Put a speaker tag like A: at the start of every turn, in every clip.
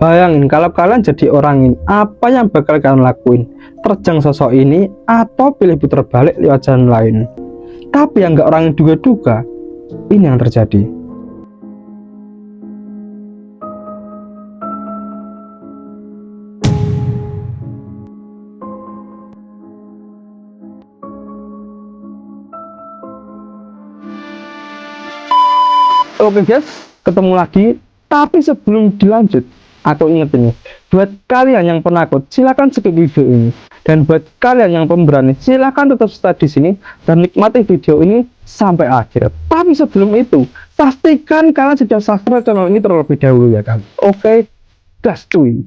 A: Bayangin kalau kalian jadi orang ini, apa yang bakal kalian lakuin? Terjang sosok ini atau pilih putar balik lewat jalan lain? Tapi yang nggak orang duga-duga, ini yang terjadi. Oke guys, ketemu lagi. Tapi sebelum dilanjut, aku ingetin nih, buat kalian yang penakut, silahkan skip video ini. Dan buat kalian yang pemberani, silahkan tetap stay di sini dan nikmati video ini sampai akhir. Tapi sebelum itu, pastikan kalian sudah subscribe channel ini terlebih dahulu ya kan. Oke, gas cuy.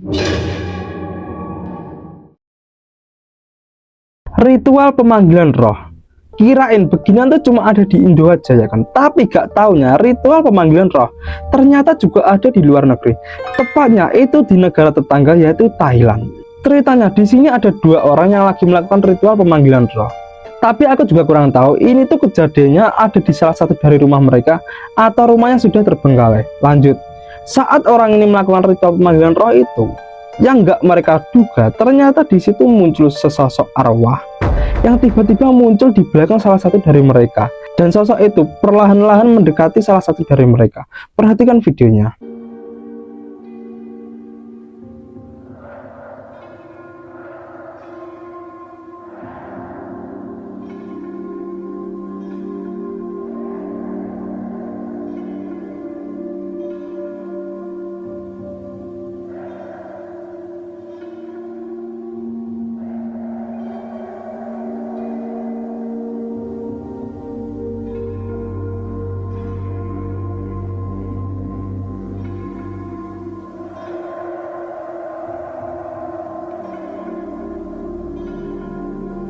A: Ritual pemanggilan roh. Kirain beginian tuh cuma ada di Indo aja ya kan, tapi gak taunya ritual pemanggilan roh ternyata juga ada di luar negeri. Tepatnya itu di negara tetangga yaitu Thailand. Ceritanya di sini ada dua orang yang lagi melakukan ritual pemanggilan roh. Tapi aku juga kurang tahu ini tuh kejadiannya ada di salah satu dari rumah mereka atau rumahnya sudah terbengkalai. Lanjut, saat orang ini melakukan ritual pemanggilan roh itu, yang gak mereka duga ternyata di situ muncul sesosok arwah yang tiba-tiba muncul di belakang salah satu dari mereka, dan sosok itu perlahan-lahan mendekati salah satu dari mereka. Perhatikan videonya.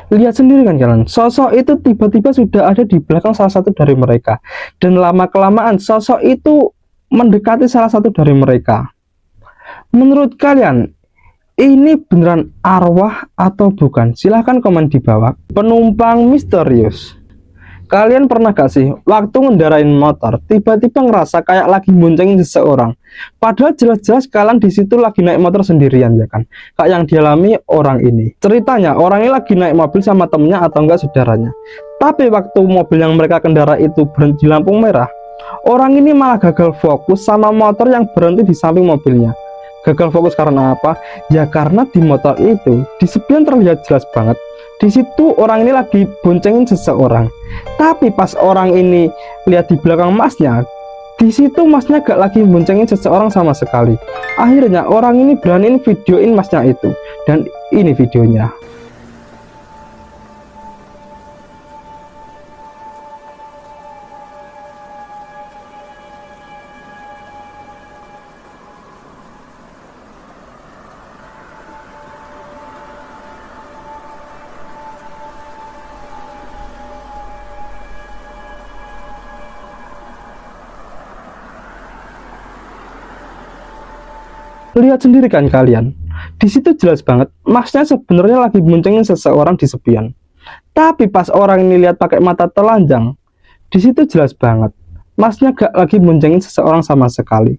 A: Lihat sendiri kan kalian, sosok itu tiba-tiba sudah ada di belakang salah satu dari mereka, dan lama-kelamaan sosok itu mendekati salah satu dari mereka. Menurut kalian, ini beneran arwah atau bukan? Silahkan komen di bawah. Penumpang misterius. Kalian pernah gak sih waktu ngendarain motor tiba-tiba ngerasa kayak lagi boncengin seseorang, padahal jelas-jelas kalian di situ lagi naik motor sendirian ya kan? Kayak yang dialami orang ini. Ceritanya orang ini lagi naik mobil sama temennya atau enggak saudaranya. Tapi waktu mobil yang mereka kendara itu berhenti di lampu merah, orang ini malah gagal fokus sama motor yang berhenti di samping mobilnya. Gagal fokus karena apa? Ya karena di motor itu di spion terlihat jelas banget di situ orang ini lagi boncengin seseorang. Tapi pas orang ini lihat di belakang masnya, di situ masnya gak lagi boncengin seseorang sama sekali. Akhirnya orang ini beraniin videoin masnya itu, dan ini videonya. Lihat sendiri kan kalian, di situ jelas banget masnya sebenarnya lagi boncengin seseorang di spion. Tapi pas orang ini lihat pakai mata telanjang, di situ jelas banget masnya gak lagi boncengin seseorang sama sekali.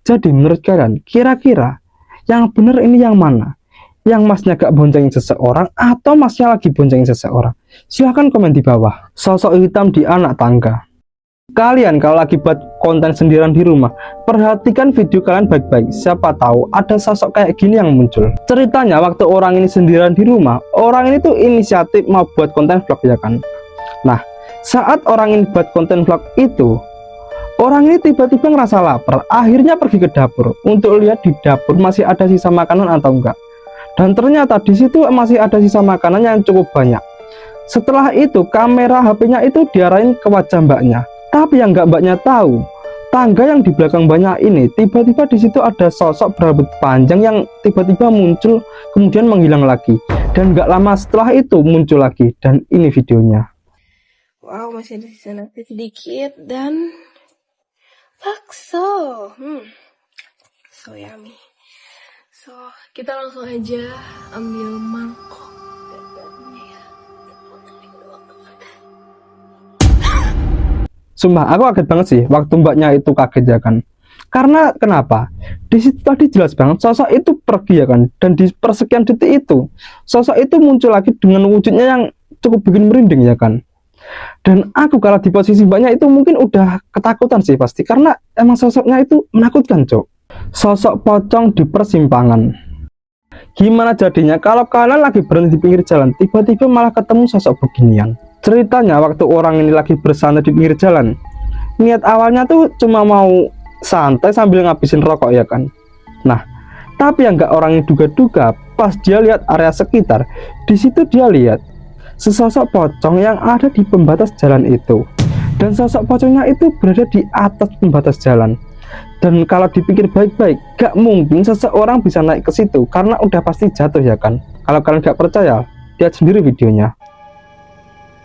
A: Jadi menurut kalian, kira-kira yang bener ini yang mana? Yang masnya gak boncengin seseorang atau masnya lagi boncengin seseorang? Silahkan komen di bawah. Sosok hitam di anak tangga. Kalian kalau lagi buat konten sendirian di rumah, perhatikan video kalian baik-baik. Siapa tahu ada sosok kayak gini yang muncul. Ceritanya waktu orang ini sendirian di rumah, orang ini tuh inisiatif mau buat konten vlog ya kan. Nah, saat orang ini buat konten vlog itu, orang ini tiba-tiba ngerasa lapar, akhirnya pergi ke dapur untuk lihat di dapur masih ada sisa makanan atau enggak. Dan ternyata di situ masih ada sisa makanan yang cukup banyak. Setelah itu kamera HP-nya itu diarahin ke wajah mbaknya. Tapi yang nggak mbaknya tahu, tangga yang di belakang mbaknya ini tiba-tiba di situ ada sosok berambut panjang yang tiba-tiba muncul kemudian menghilang lagi, dan nggak lama setelah itu muncul lagi. Dan ini videonya.
B: Wow, masih ada sisa nasi sedikit dan bakso. So yummy. So kita langsung aja ambil mangkok.
A: Sumpah aku kaget banget sih waktu mbaknya itu kaget ya kan. Karena kenapa? Di situ tadi jelas banget sosok itu pergi ya kan, dan di persekian detik itu sosok itu muncul lagi dengan wujudnya yang cukup bikin merinding ya kan. Dan aku kalau di posisi mbaknya itu mungkin udah ketakutan sih pasti, karena emang sosoknya itu menakutkan, Cok. Sosok pocong di persimpangan. Gimana jadinya kalau kalian lagi berhenti di pinggir jalan, tiba-tiba malah ketemu sosok beginian? Ceritanya waktu orang ini lagi bersantai di pinggir jalan, niat awalnya tuh cuma mau santai sambil ngabisin rokok ya kan. Nah, tapi yang nggak orang ini duga-duga, pas dia lihat area sekitar, di situ dia lihat sesosok pocong yang ada di pembatas jalan itu. Dan sosok pocongnya itu berada di atas pembatas jalan. Dan kalau dipikir baik-baik, gak mungkin seseorang bisa naik ke situ karena udah pasti jatuh ya kan. Kalau kalian gak percaya, lihat sendiri videonya.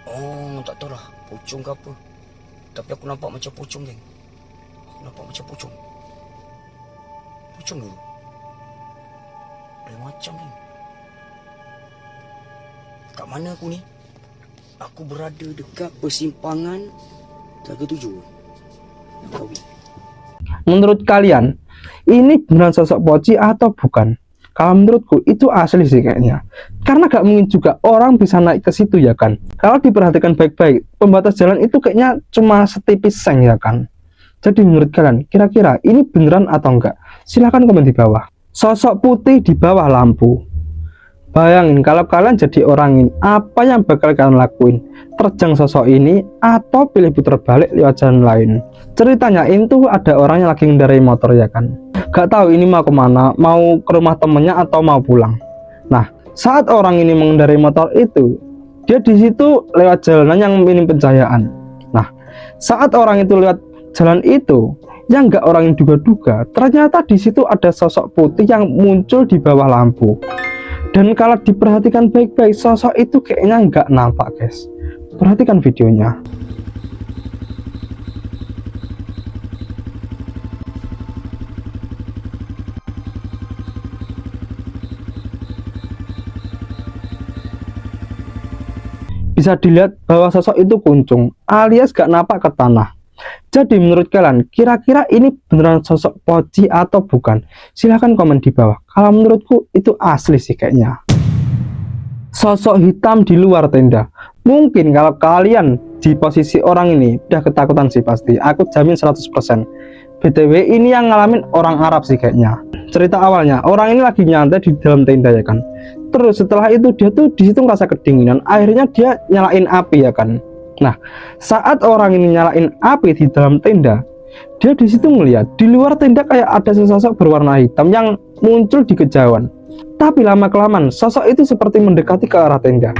C: Oh, tak tahu lah, pocong ke apa. Tapi aku nampak macam pocong, geng. Aku nampak macam pocong. Pocong dulu. Lain macam, geng. Kat mana aku ni? Aku berada dekat persimpangan Telaga 7. Langkawi.
A: Menurut kalian, ini beneran sosok poci atau bukan? Kalau menurutku itu asli sih kayaknya. Karena gak mungkin juga orang bisa naik ke situ ya kan. Kalau diperhatikan baik-baik, pembatas jalan itu kayaknya cuma setipis seng ya kan. Jadi menurut kalian, kira-kira ini beneran atau enggak? Silahkan komen di bawah. Sosok putih di bawah lampu. Bayangin kalau kalian jadi orang ini, apa yang bakal kalian lakuin? Terjang sosok ini atau pilih putar balik lewat jalan lain? Ceritanya itu ada orang yang lagi ngendarai motor ya kan. Gak tahu ini mau kemana, mau ke rumah temennya atau mau pulang. Nah, saat orang ini mengendarai motor itu, dia di situ lewat jalanan yang minim pencahayaan. Nah, saat orang itu lewat jalan itu, yang gak orang yang duga-duga, ternyata di situ ada sosok putih yang muncul di bawah lampu. Dan kalau diperhatikan baik-baik, sosok itu kayaknya nggak nampak guys. Perhatikan videonya. Bisa dilihat bahwa sosok itu kuncung alias gak napak ke tanah. Jadi menurut kalian, kira-kira ini beneran sosok poci atau bukan? Silahkan komen di bawah. Kalau menurutku itu asli sih kayaknya. Sosok hitam di luar tenda. Mungkin kalau kalian di posisi orang ini udah ketakutan sih pasti. Aku jamin 100%. BTW ini yang ngalamin orang Arab sih kayaknya. Cerita awalnya, orang ini lagi nyantai di dalam tenda ya kan. Terus setelah itu dia tuh di situ ngerasa kedinginan. Akhirnya dia nyalain api ya kan. Nah, saat orang ini nyalain api di dalam tenda, dia di situ ngeliat di luar tenda kayak ada sesosok berwarna hitam yang muncul di kejauhan. Tapi lama-kelamaan sosok itu seperti mendekati ke arah tenda.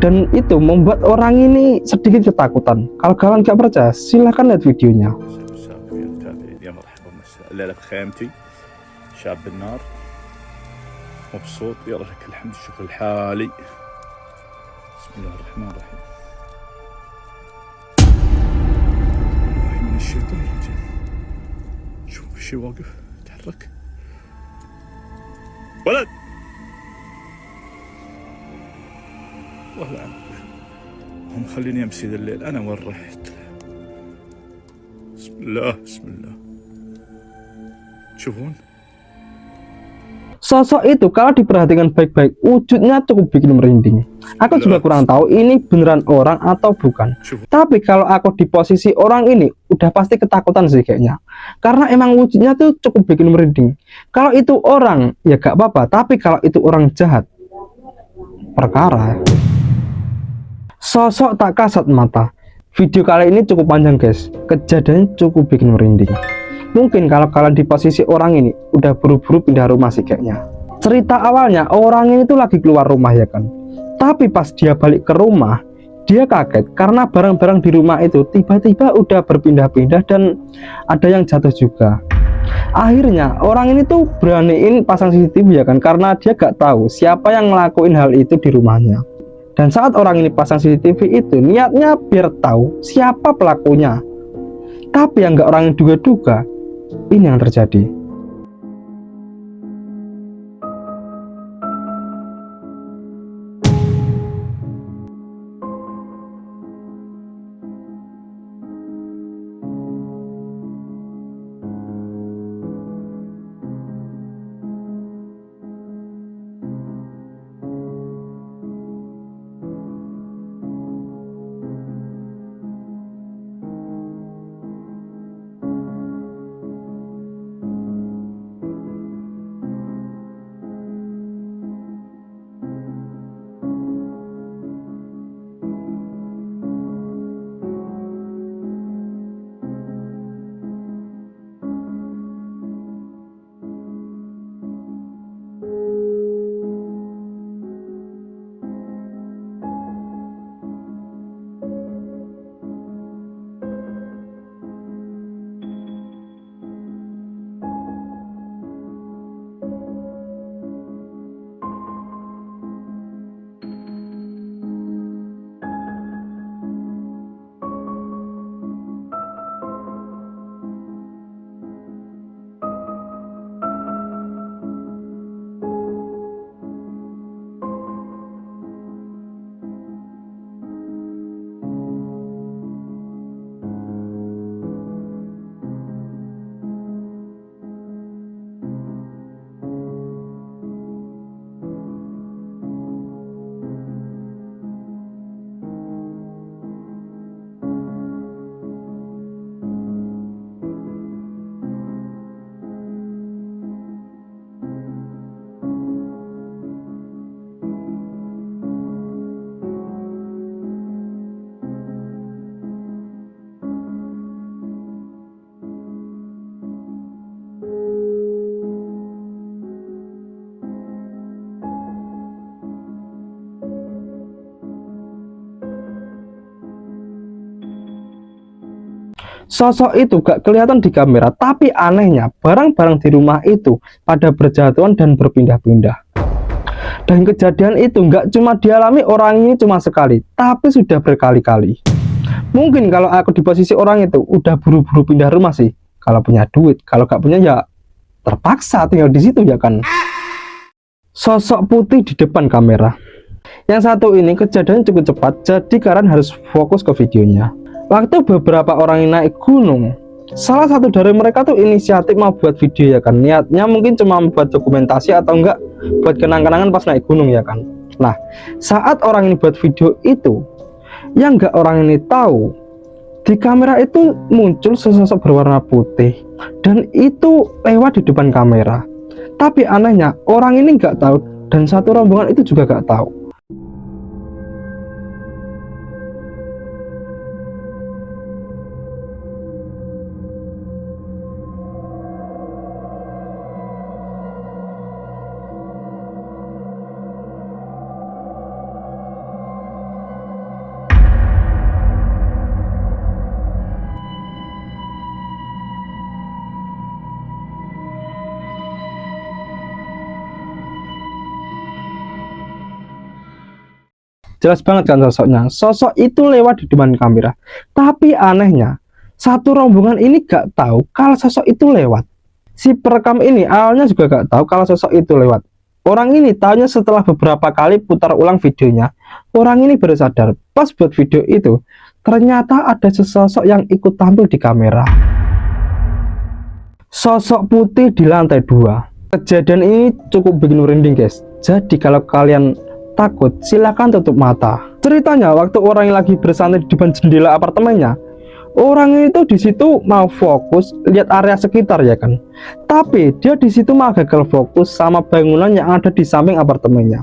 A: Dan itu membuat orang ini sedikit ketakutan. Kalau kalian gak percaya, silahkan lihat videonya.
D: الليلة بخيمتي شاب النار مبسوط يلا لك الحمد الشكر الحالي بسم الله الرحمن الرحيم من الشيطان الرجيم شوف في شي واقف تحرك ولد والله لا هم خليني امشي ذا الليل انا وين رحت بسم الله بسم الله تشوفون
A: Sosok itu kalau diperhatikan baik-baik, wujudnya cukup bikin merinding. Aku juga kurang tahu ini beneran orang atau bukan. Tapi kalau aku di posisi orang ini, udah pasti ketakutan sih kayaknya. Karena emang wujudnya tuh cukup bikin merinding. Kalau itu orang, ya gak apa-apa. Tapi kalau itu orang jahat, perkara. Sosok tak kasat mata. Video kali ini cukup panjang guys. Kejadiannya cukup bikin merinding. Mungkin kalau kalian di posisi orang ini udah buru-buru pindah rumah sih kayaknya. Cerita awalnya orang ini tuh lagi keluar rumah ya kan. Tapi pas dia balik ke rumah, dia kaget karena barang-barang di rumah itu tiba-tiba udah berpindah-pindah dan ada yang jatuh juga. Akhirnya orang ini tuh beraniin pasang CCTV ya kan, karena dia gak tahu siapa yang ngelakuin hal itu di rumahnya. Dan saat orang ini pasang CCTV itu niatnya biar tahu siapa pelakunya. Tapi yang gak orang yang duga-duga, ini yang terjadi. Sosok itu gak kelihatan di kamera, tapi anehnya barang-barang di rumah itu pada berjatuhan dan berpindah-pindah. Dan kejadian itu gak cuma dialami orang ini cuma sekali, tapi sudah berkali-kali. Mungkin kalau aku di posisi orang itu udah buru-buru pindah rumah sih, kalau punya duit. Kalau gak punya ya terpaksa tinggal di situ ya kan. Sosok putih di depan kamera. Yang satu ini kejadiannya cukup cepat, jadi kalian harus fokus ke videonya. Waktu beberapa orang ini naik gunung, salah satu dari mereka tuh inisiatif mau buat video ya kan. Niatnya mungkin cuma buat dokumentasi atau enggak buat kenang-kenangan pas naik gunung ya kan. Nah, saat orang ini buat video itu, yang enggak orang ini tahu, di kamera itu muncul sesosok berwarna putih dan itu lewat di depan kamera. Tapi anehnya orang ini enggak tahu dan satu rombongan itu juga enggak tahu. Jelas banget kan sosoknya. Sosok itu lewat di depan kamera. Tapi anehnya, satu rombongan ini gak tahu kalau sosok itu lewat. Si perekam ini awalnya juga gak tahu kalau sosok itu lewat. Orang ini tahunya setelah beberapa kali putar ulang videonya. Orang ini baru sadar pas buat video itu, ternyata ada sesosok yang ikut tampil di kamera. Sosok putih di lantai 2. Kejadian ini cukup bikin merinding guys. Jadi kalau kalian takut, silakan tutup mata. Ceritanya waktu orang yang lagi bersantai di depan jendela apartemennya, orang itu di situ mau fokus lihat area sekitar ya kan. Tapi dia di situ malah gagal fokus sama bangunan yang ada di samping apartemennya.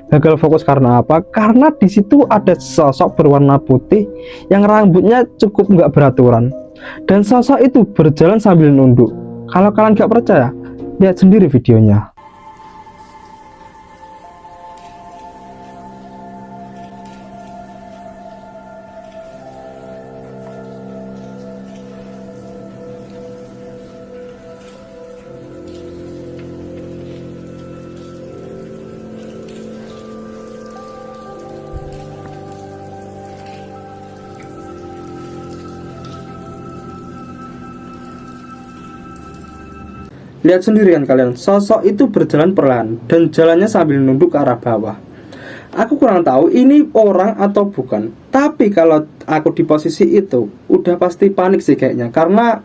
A: Gagal fokus karena apa? Karena di situ ada sosok berwarna putih yang rambutnya cukup nggak beraturan. Dan sosok itu berjalan sambil nunduk. Kalau kalian nggak percaya, lihat sendiri videonya. Lihat sendiri kan kalian, sosok itu berjalan perlahan dan jalannya sambil nunduk ke arah bawah. Aku kurang tahu ini orang atau bukan. Tapi kalau aku di posisi itu, udah pasti panik sih kayaknya. Karena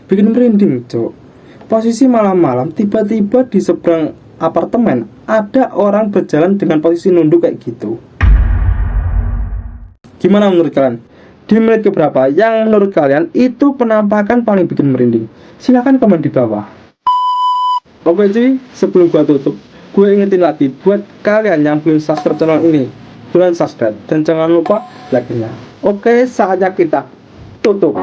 A: bikin merinding, cok. Posisi malam-malam, tiba-tiba di seberang apartemen ada orang berjalan dengan posisi nunduk kayak gitu. Gimana menurut kalian? Di menit keberapa yang menurut kalian itu penampakan paling bikin merinding? Silahkan komen di bawah. Oke cuy, sebelum gua tutup, gue ingetin lagi buat kalian yang belum subscribe channel ini, buruan subscribe dan jangan lupa like-nya. Oke, saatnya kita tutup.